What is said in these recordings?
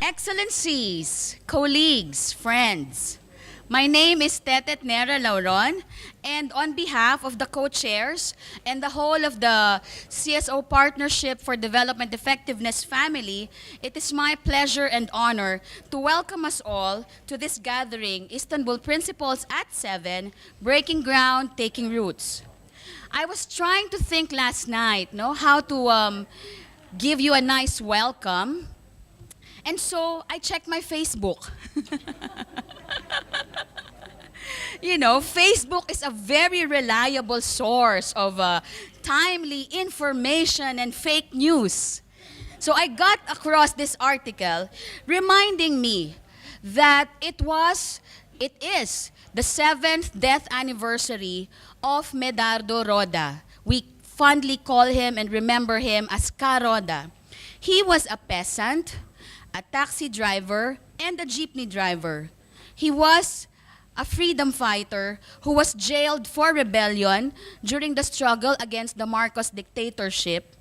Excellencies, colleagues, friends, my name is Tetet Nera-Lauron, and on behalf of the co-chairs and the whole of the CSO Partnership for Development Effectiveness family, it is my pleasure and honor to welcome us all to this gathering, Istanbul Principles at 7, Breaking Ground, Taking Roots. I was trying to think last night, how to give you a nice welcome. And so I checked my Facebook. Facebook is a very reliable source of timely information and fake news. So I got across this article reminding me that it is the 7th death anniversary of Medardo Roda. We fondly call him and remember him as Ka Roda. He was a peasant, a taxi driver, and a jeepney driver. He was a freedom fighter who was jailed for rebellion during the struggle against the Marcos dictatorship.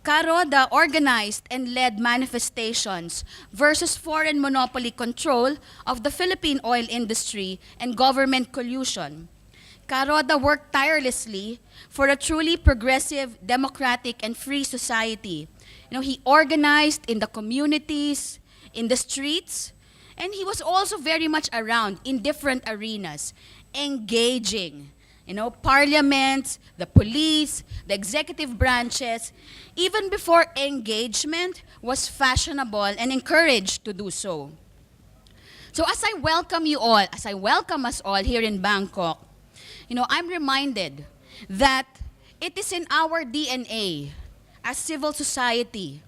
Ka Roda organized and led manifestations versus foreign monopoly control of the Philippine oil industry and government collusion. Ka Roda worked tirelessly for a truly progressive, democratic, and free society. He organized in the communities, in the streets, and he was also very much around in different arenas, engaging, parliaments, the police, the executive branches, even before engagement was fashionable and encouraged to do so. So as I welcome you all, as I welcome us all here in Bangkok, I'm reminded that it is in our DNA as civil society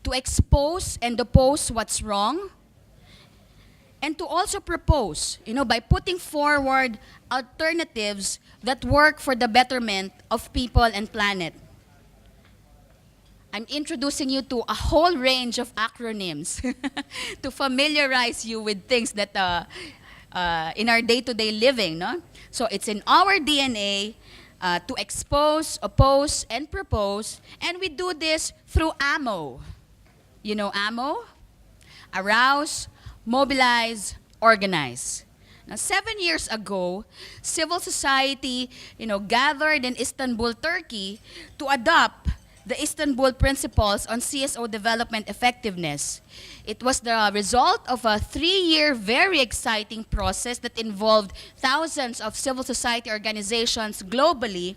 to expose and oppose what's wrong, and to also propose, by putting forward alternatives that work for the betterment of people and planet. I'm introducing you to a whole range of acronyms to familiarize you with things that in our day-to-day living. No? So it's in our DNA to expose, oppose, and propose, and we do this through AMO. AMO? Arouse, mobilize, organize. Now, 7 years ago, civil society, gathered in Istanbul, Turkey, to adopt the Istanbul Principles on CSO development effectiveness. It was the result of a 3-year, very exciting process that involved thousands of civil society organizations globally.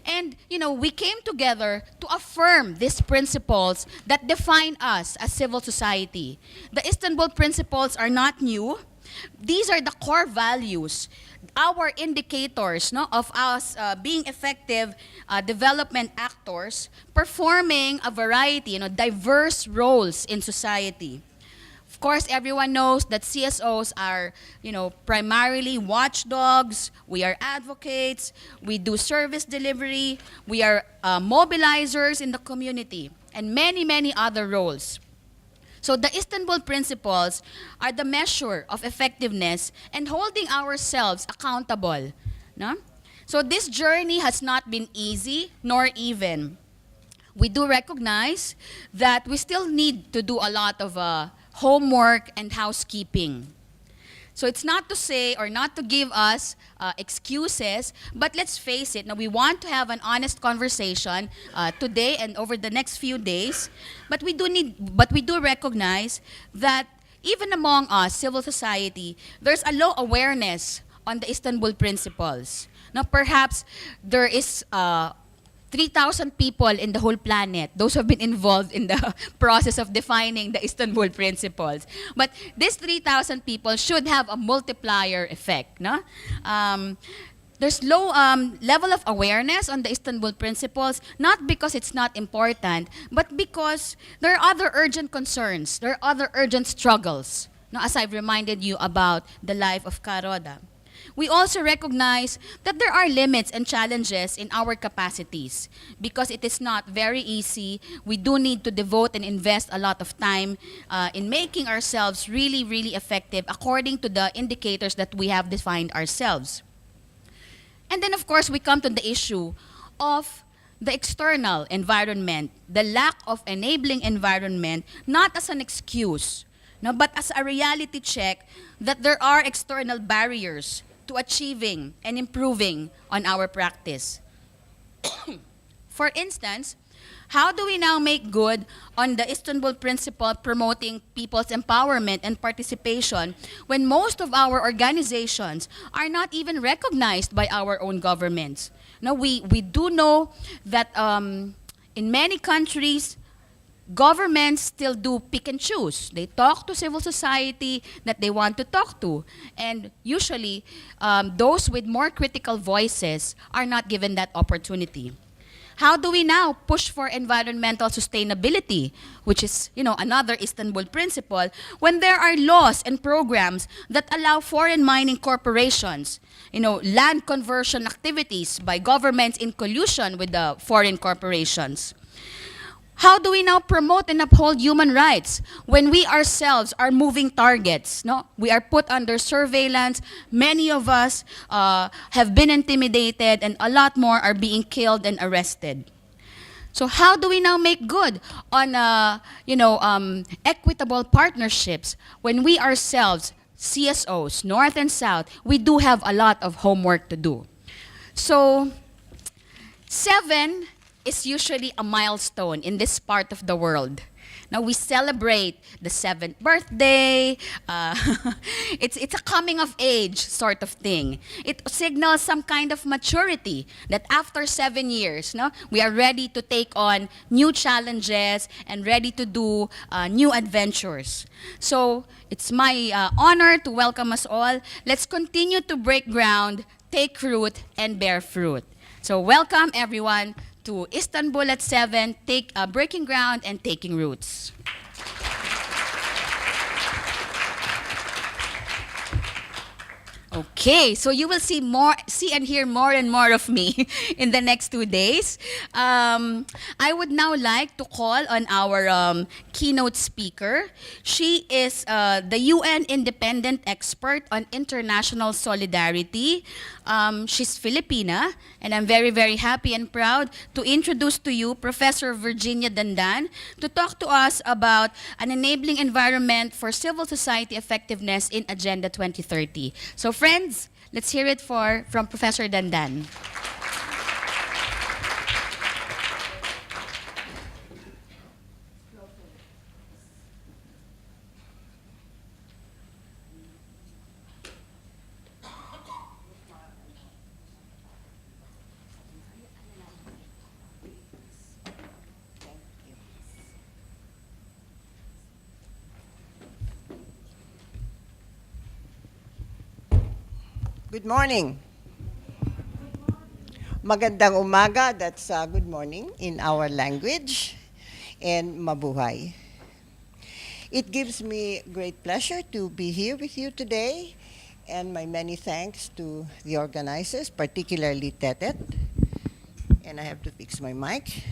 And, we came together to affirm these principles that define us as civil society. The Istanbul Principles are not new. These are the core values, our indicators of us being effective development actors, performing a variety, diverse roles in society. Of course, everyone knows that CSOs are, primarily watchdogs. We are advocates. We do service delivery. We are mobilizers in the community, and many, many other roles. So the Istanbul Principles are the measure of effectiveness and holding ourselves accountable. No? So this journey has not been easy nor even. We do recognize that we still need to do a lot of homework and housekeeping. So it's not to say or not to give us excuses, but let's face it, now we want to have an honest conversation today and over the next few days, but we do recognize that even among us, civil society, there's a low awareness on the Istanbul Principles. Now perhaps there is 3,000 people in the whole planet. Those who have been involved in the process of defining the Istanbul Principles. But these 3,000 people should have a multiplier effect. No? There's low level of awareness on the Istanbul Principles, not because it's not important, but because there are other urgent concerns, there are other urgent struggles, as I've reminded you about the life of Ka Roda. We also recognize that there are limits and challenges in our capacities because it is not very easy. We do need to devote and invest a lot of time in making ourselves really, really effective according to the indicators that we have defined ourselves. And then, of course, we come to the issue of the external environment, the lack of enabling environment, not as an excuse, no, but as a reality check that there are external barriers to achieving and improving on our practice. For instance, how do we now make good on the Istanbul Principle promoting people's empowerment and participation when most of our organizations are not even recognized by our own governments? Now, we do know that in many countries, governments still do pick and choose. They talk to civil society that they want to talk to. And usually, those with more critical voices are not given that opportunity. How do we now push for environmental sustainability, which is, another Istanbul principle, when there are laws and programs that allow foreign mining corporations, land conversion activities by governments in collusion with the foreign corporations? How do we now promote and uphold human rights when we ourselves are moving targets? No? We are put under surveillance. Many of us have been intimidated, and a lot more are being killed and arrested. So how do we now make good on equitable partnerships when we ourselves, CSOs, North and South, we do have a lot of homework to do? So 7 is usually a milestone in this part of the world. Now, we celebrate the 7th birthday. It's a coming of age sort of thing. It signals some kind of maturity that after 7 years, we are ready to take on new challenges and ready to do new adventures. So it's my honor to welcome us all. Let's continue to break ground, take root, and bear fruit. So welcome, everyone, to Istanbul at 7, breaking ground and taking roots. Okay, so you will see and hear more and more of me in the next 2 days. I would now like to call on our keynote speaker. She is the UN Independent Expert on International Solidarity. She's Filipina, and I'm very, very happy and proud to introduce to you Professor Virginia Dandan to talk to us about an enabling environment for civil society effectiveness in Agenda 2030. So friends, let's hear it from Professor Dandan. Good morning. Magandang umaga, that's good morning in our language, and mabuhay. It gives me great pleasure to be here with you today, and my many thanks to the organizers, particularly Tetet, and I have to fix my mic.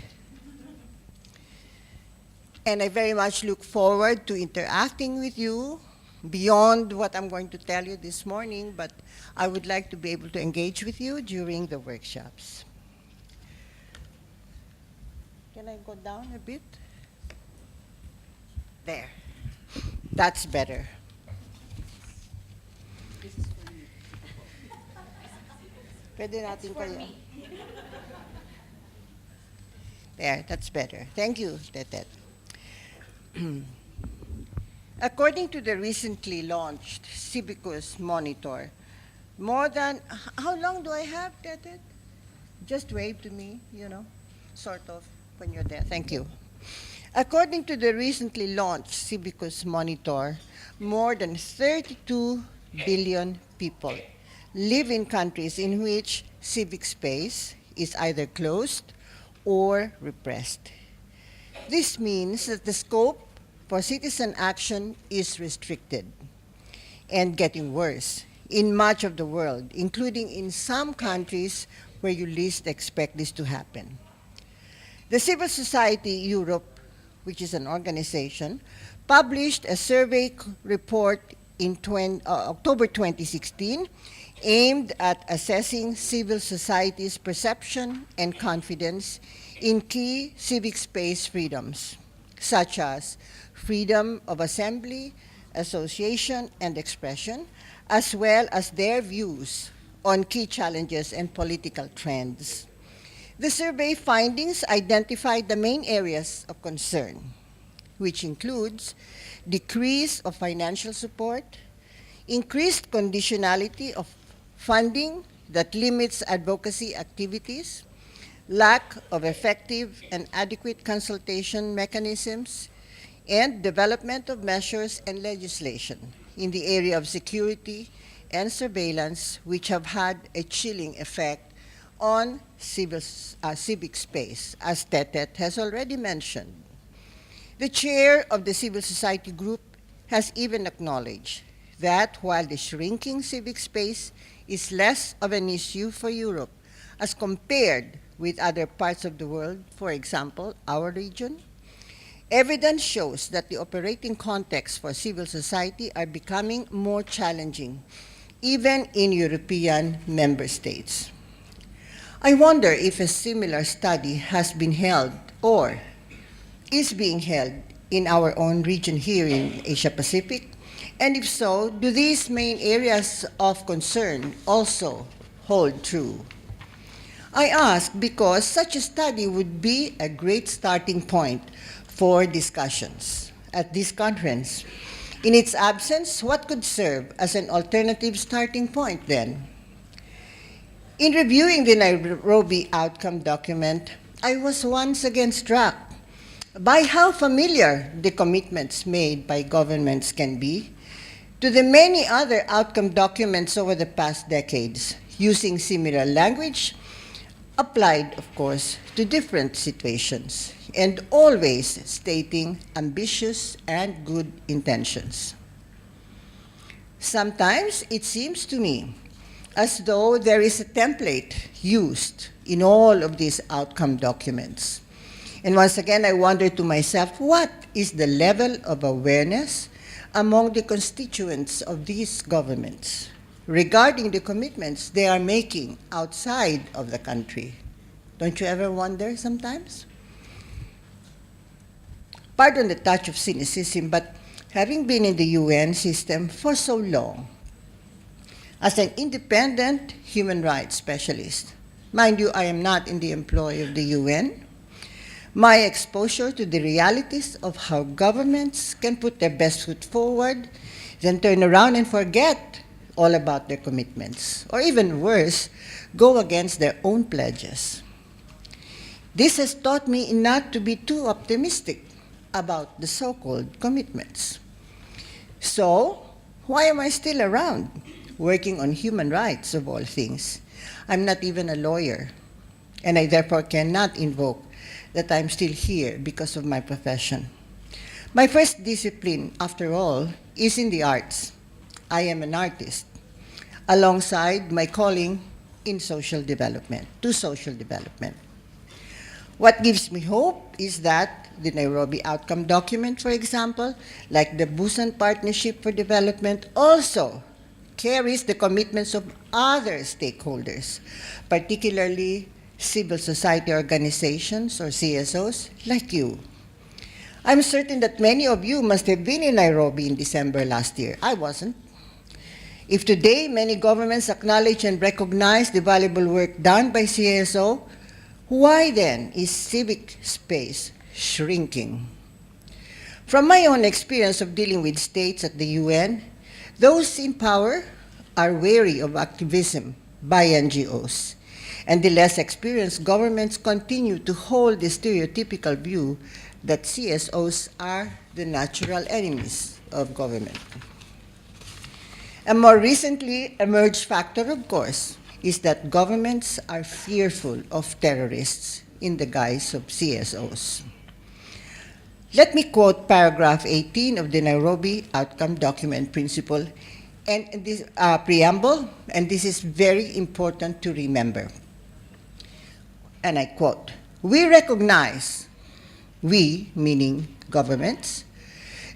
And I very much look forward to interacting with you beyond what I'm going to tell you this morning, but I would like to be able to engage with you during the workshops. Can I go down a bit? There. That's better. Pwede natin kayo. There, that's better. Thank you, Tetet. According to the recently launched Civicus Monitor, more than, how long do I have, Tetet? Just wave to me, sort of, when you're there. Thank you. According to the recently launched Civicus Monitor, more than 32 billion people live in countries in which civic space is either closed or repressed. This means that the scope for citizen action is restricted and getting worse in much of the world, including in some countries where you least expect this to happen. The Civil Society Europe, which is an organization, published a survey report in October 2016 aimed at assessing civil society's perception and confidence in key civic space freedoms, such as freedom of assembly, association, and expression, as well as their views on key challenges and political trends. The survey findings identified the main areas of concern, which includes decrease of financial support, increased conditionality of funding that limits advocacy activities, lack of effective and adequate consultation mechanisms, and development of measures and legislation in the area of security and surveillance, which have had a chilling effect on civic space, as Tetet has already mentioned. The chair of the civil society group has even acknowledged that while the shrinking civic space is less of an issue for Europe as compared with other parts of the world, for example, our region, evidence shows that the operating context for civil society are becoming more challenging, even in European member states. I wonder if a similar study has been held or is being held in our own region here in Asia Pacific, and if so, do these main areas of concern also hold true? I ask because such a study would be a great starting point for discussions at this conference. In its absence, what could serve as an alternative starting point then? In reviewing the Nairobi outcome document, I was once again struck by how familiar the commitments made by governments can be to the many other outcome documents over the past decades, using similar language, applied, of course, to different situations, and always stating ambitious and good intentions. Sometimes it seems to me as though there is a template used in all of these outcome documents. And once again, I wonder to myself, what is the level of awareness among the constituents of these governments regarding the commitments they are making outside of the country? Don't you ever wonder sometimes? Pardon the touch of cynicism, but having been in the UN system for so long, as an independent human rights specialist, mind you, I am not in the employ of the UN, my exposure to the realities of how governments can put their best foot forward, then turn around and forget all about their commitments, or even worse, go against their own pledges. This has taught me not to be too optimistic about the so-called commitments. So, why am I still around, working on human rights of all things? I'm not even a lawyer, and I therefore cannot invoke that I'm still here because of my profession. My first discipline, after all, is in the arts. I am an artist, alongside my calling in social development, to social development. What gives me hope is that the Nairobi Outcome Document, for example, like the Busan Partnership for Development, also carries the commitments of other stakeholders, particularly civil society organizations or CSOs like you. I'm certain that many of you must have been in Nairobi in December last year. I wasn't. If today many governments acknowledge and recognize the valuable work done by CSO, why then is civic space shrinking? From my own experience of dealing with states at the UN, those in power are wary of activism by NGOs, and the less experienced governments continue to hold the stereotypical view that CSOs are the natural enemies of government. A more recently emerged factor, of course, is that governments are fearful of terrorists in the guise of CSOs. Let me quote paragraph 18 of the Nairobi Outcome Document Principle and this preamble, and this is very important to remember. And I quote, "We recognize, we meaning governments,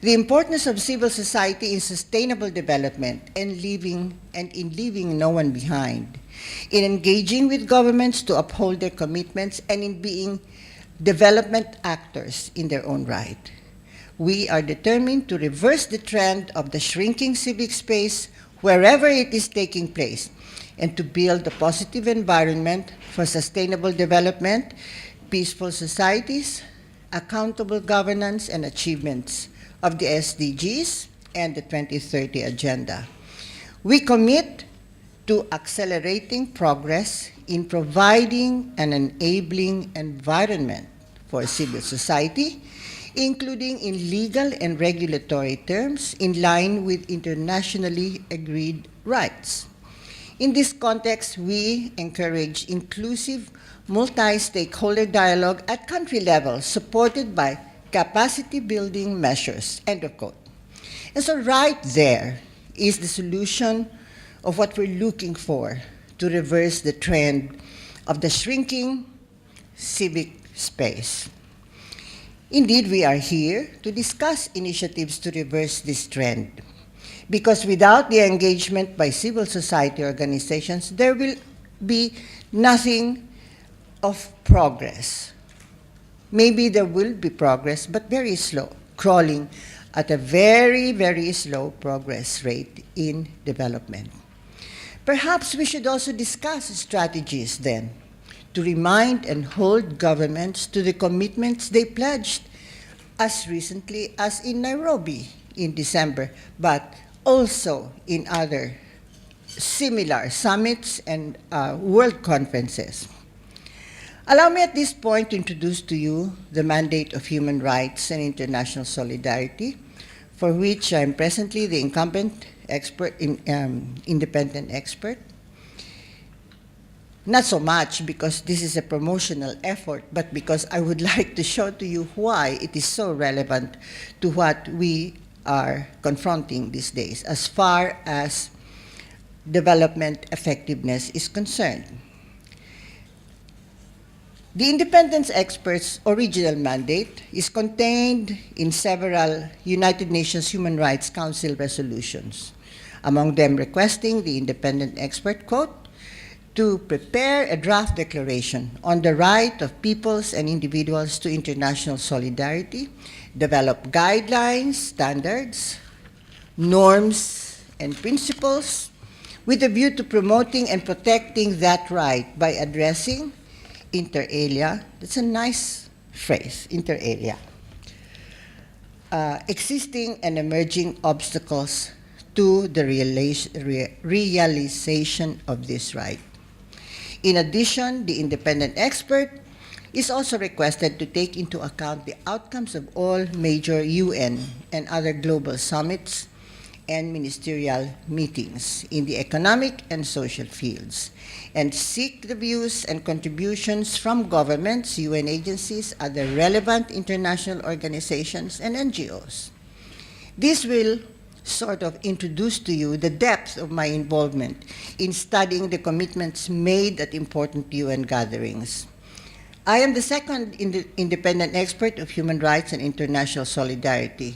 the importance of civil society in sustainable development and in leaving no one behind, in engaging with governments to uphold their commitments, and in being development actors in their own right. we are determined to reverse the trend of the shrinking civic space wherever it is taking place, and to build a positive environment for sustainable development, peaceful societies, accountable governance, and achievements of the SDGs and the 2030 Agenda. We commit to accelerating progress in providing an enabling environment for civil society, including in legal and regulatory terms in line with internationally agreed rights. In this context, we encourage inclusive multi-stakeholder dialogue at country level, supported by capacity-building measures, end of quote. And so right there is the solution of what we're looking for to reverse the trend of the shrinking civic space. Indeed, we are here to discuss initiatives to reverse this trend, because without the engagement by civil society organizations, there will be nothing of progress. Maybe there will be progress, but very slow, crawling at a very, very slow progress rate in development. Perhaps we should also discuss strategies then to remind and hold governments to the commitments they pledged as recently as in Nairobi in December, but also in other similar summits and world conferences. Allow me at this point to introduce to you the mandate of human rights and international solidarity, for which I am presently the incumbent independent expert. Not so much because this is a promotional effort, but because I would like to show to you why it is so relevant to what we are confronting these days as far as development effectiveness is concerned. The independence expert's original mandate is contained in several United Nations Human Rights Council resolutions, among them requesting the independent expert, quote, to prepare a draft declaration on the right of peoples and individuals to international solidarity, develop guidelines, standards, norms, and principles with a view to promoting and protecting that right by addressing inter alia, that's a nice phrase, inter alia, existing and emerging obstacles to the realization of this right. In addition, the independent expert is also requested to take into account the outcomes of all major UN and other global summits and ministerial meetings in the economic and social fields, and seek the views and contributions from governments, UN agencies, other relevant international organizations, and NGOs. This will sort of introduce to you the depth of my involvement in studying the commitments made at important UN gatherings. I am the second independent expert of human rights and international solidarity,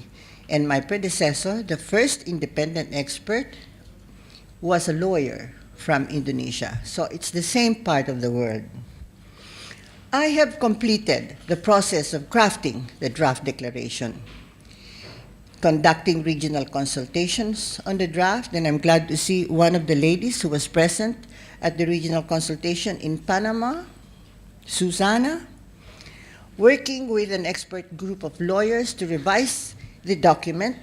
and my predecessor, the first independent expert, was a lawyer from Indonesia, so it's the same part of the world. I have completed the process of crafting the draft declaration, conducting regional consultations on the draft, and I'm glad to see one of the ladies who was present at the regional consultation in Panama, Susanna, working with an expert group of lawyers to revise the document,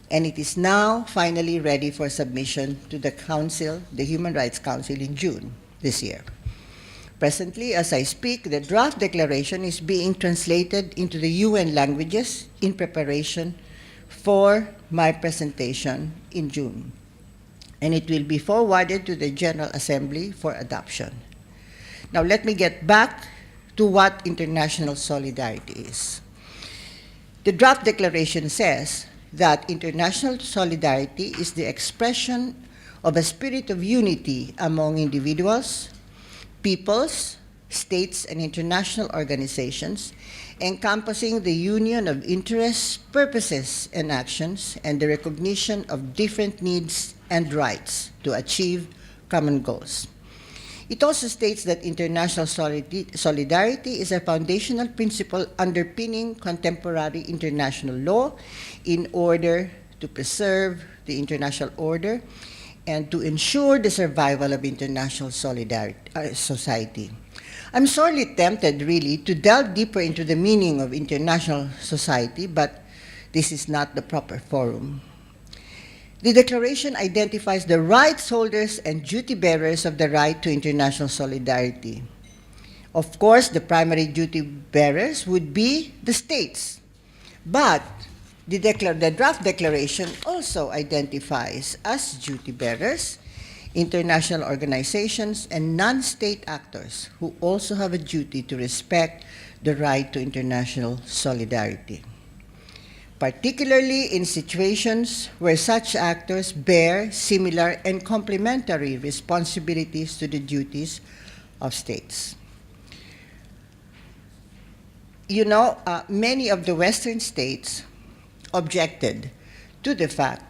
and it is now finally ready for submission to the Council, the Human Rights Council, in June this year. Presently, as I speak, the draft declaration is being translated into the UN languages in preparation for my presentation in June, and it will be forwarded to the General Assembly for adoption. Now let me get back to what international solidarity is. The draft declaration says that international solidarity is the expression of a spirit of unity among individuals, peoples, states, and international organizations, encompassing the union of interests, purposes, and actions, and the recognition of different needs and rights to achieve common goals. It also states that international solidarity is a foundational principle underpinning contemporary international law in order to preserve the international order and to ensure the survival of international society. I'm sorely tempted, really, to delve deeper into the meaning of international society, but this is not the proper forum. The Declaration identifies the rights holders and duty bearers of the right to international solidarity. Of course, the primary duty bearers would be the states, but the draft declaration also identifies as duty bearers international organizations and non-state actors who also have a duty to respect the right to international solidarity, particularly in situations where such actors bear similar and complementary responsibilities to the duties of states. You know, many of the Western states objected to the fact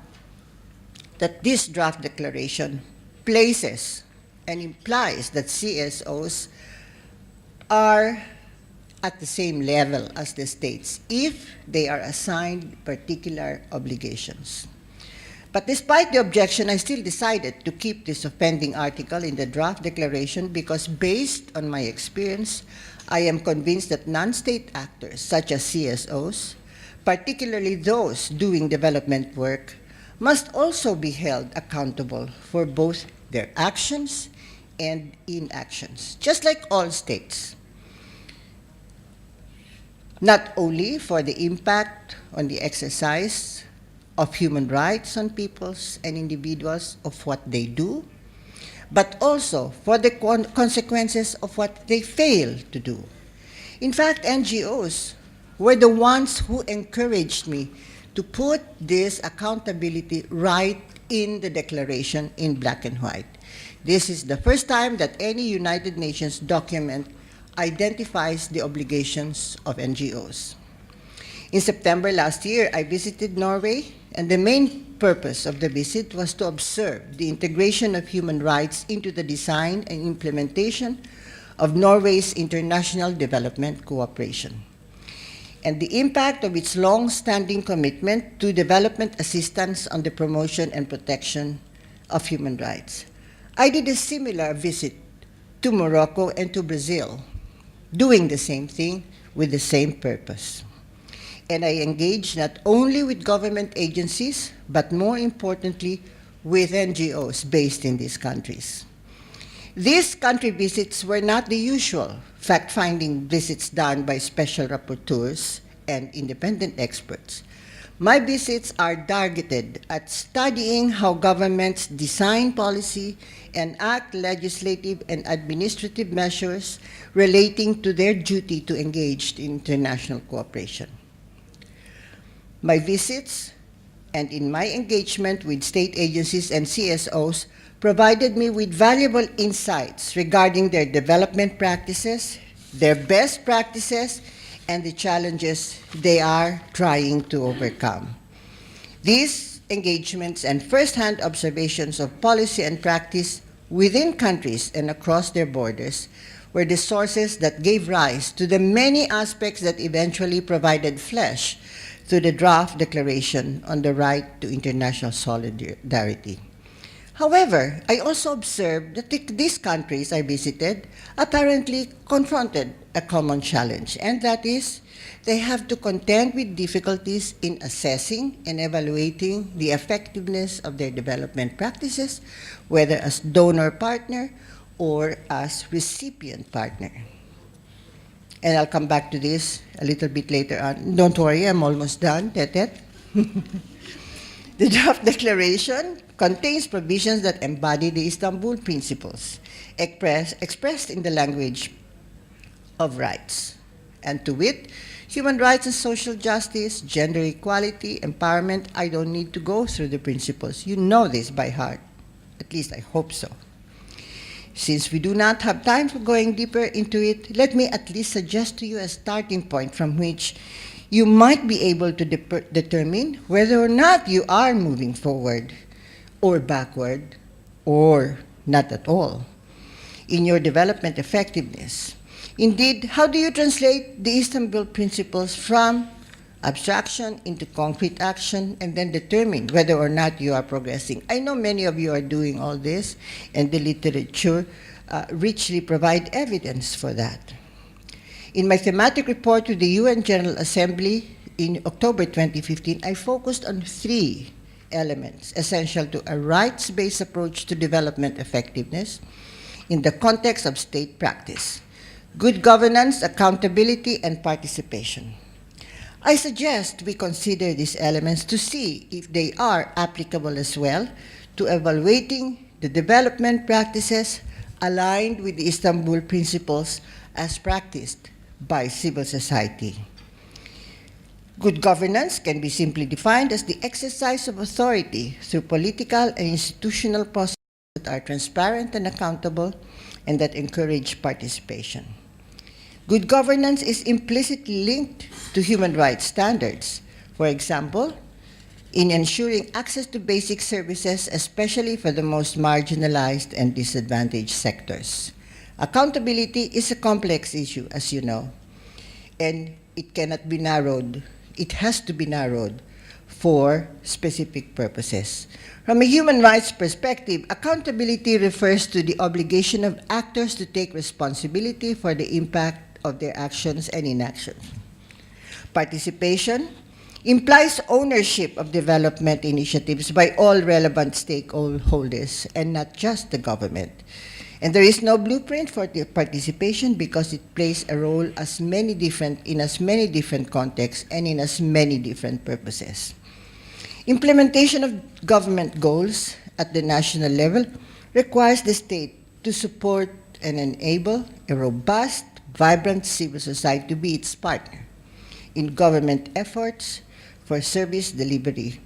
that this draft declaration places and implies that CSOs are at the same level as the states if they are assigned particular obligations. But despite the objection, I still decided to keep this offending article in the draft declaration because based on my experience, I am convinced that non-state actors such as CSOs, particularly those doing development work, must also be held accountable for both their actions and inactions, just like all states. Not only for the impact on the exercise of human rights on peoples and individuals of what they do, but also for the consequences of what they fail to do. In fact, NGOs were the ones who encouraged me to put this accountability right in the declaration in black and white. This is the first time that any United Nations document identifies the obligations of NGOs. In September last year, I visited Norway, and the main purpose of the visit was to observe the integration of human rights into the design and implementation of Norway's international development cooperation, and the impact of its long-standing commitment to development assistance on the promotion and protection of human rights. I did a similar visit to Morocco and to Brazil, doing the same thing with the same purpose. And I engaged not only with government agencies, but more importantly, with NGOs based in these countries. These country visits were not the usual fact-finding visits done by special rapporteurs and independent experts. My visits are targeted at studying how governments design policy and act legislative and administrative measures relating to their duty to engage in international cooperation. My visits and in my engagement with state agencies and CSOs provided me with valuable insights regarding their development practices, their best practices, and the challenges they are trying to overcome. These engagements and first-hand observations of policy and practice within countries and across their borders were the sources that gave rise to the many aspects that eventually provided flesh to the draft declaration on the right to international solidarity. However, I also observed that these countries I visited apparently confronted a common challenge, and that is they have to contend with difficulties in assessing and evaluating the effectiveness of their development practices, whether as donor partner or as recipient partner. And I'll come back to this a little bit later on. Don't worry, I'm almost done, Tetet. The draft declaration contains provisions that embody the Istanbul Principles, expressed in the language of rights, and to wit, human rights and social justice, gender equality, empowerment. I don't need to go through the principles. You know this by heart. At least I hope so. Since we do not have time for going deeper into it, let me at least suggest to you a starting point from which you might be able to determine whether or not you are moving forward or backward or not at all. in your development effectiveness? Indeed, how do you translate the Istanbul Principles from abstraction into concrete action and then determine whether or not you are progressing? I know many of you are doing all this, and the literature richly provide evidence for that. In my thematic report to the UN General Assembly in October 2015, I focused on 3 elements essential to a rights-based approach to development effectiveness in the context of state practice: good governance, accountability, and participation. I suggest we consider these elements to see if they are applicable as well to evaluating the development practices aligned with the Istanbul Principles as practiced by civil society. Good governance can be simply defined as the exercise of authority through political and institutional processes that are transparent and accountable and that encourage participation. Good governance is implicitly linked to human rights standards. For example, in ensuring access to basic services, especially for the most marginalized and disadvantaged sectors. Accountability is a complex issue, as you know, and it cannot be narrowed. It has to be narrowed for specific purposes. From a human rights perspective, accountability refers to the obligation of actors to take responsibility for the impact of their actions and inactions. Participation implies ownership of development initiatives by all relevant stakeholders and not just the government. And there is no blueprint for the participation because it plays a role in as many different contexts and in as many different purposes. Implementation of government goals at the national level requires the state to support and enable a robust, vibrant civil society to be its partner in government efforts for service delivery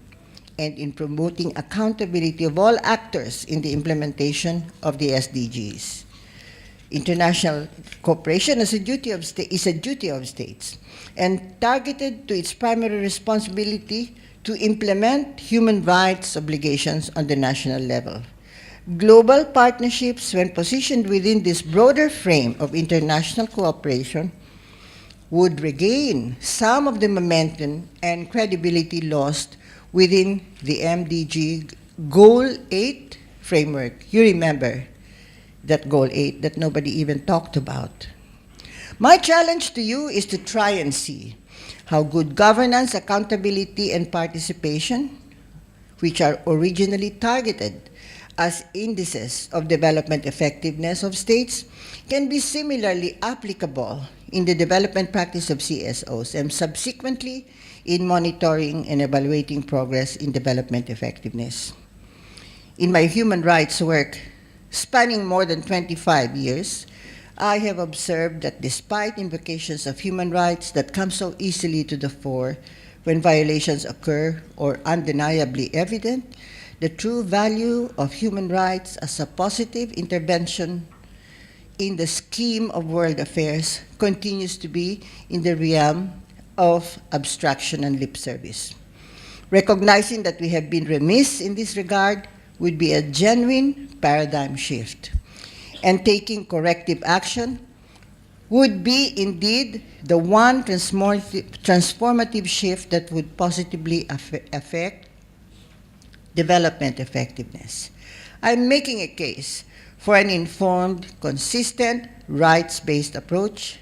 and in promoting accountability of all actors in the implementation of the SDGs. International cooperation is a duty of states and targeted to its primary responsibility to implement human rights obligations on the national level. Global partnerships, when positioned within this broader frame of international cooperation, would regain some of the momentum and credibility lost within the MDG Goal 8 framework. You remember that Goal 8 that nobody even talked about. My challenge to you is to try and see how good governance, accountability, and participation, which are originally targeted as indices of development effectiveness of states, can be similarly applicable in the development practice of CSOs and subsequently in monitoring and evaluating progress in development effectiveness. In my human rights work, spanning more than 25 years, I have observed that despite invocations of human rights that come so easily to the fore when violations occur or undeniably evident, the true value of human rights as a positive intervention in the scheme of world affairs continues to be in the realm of abstraction and lip service. Recognizing that we have been remiss in this regard would be a genuine paradigm shift, and taking corrective action would be indeed the one transformative shift that would positively affect development effectiveness. I'm making a case for an informed, consistent, rights-based approach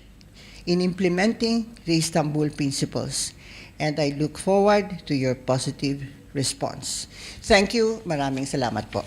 in implementing the Istanbul Principles, and I look forward to your positive response. Thank you. Maraming salamat po.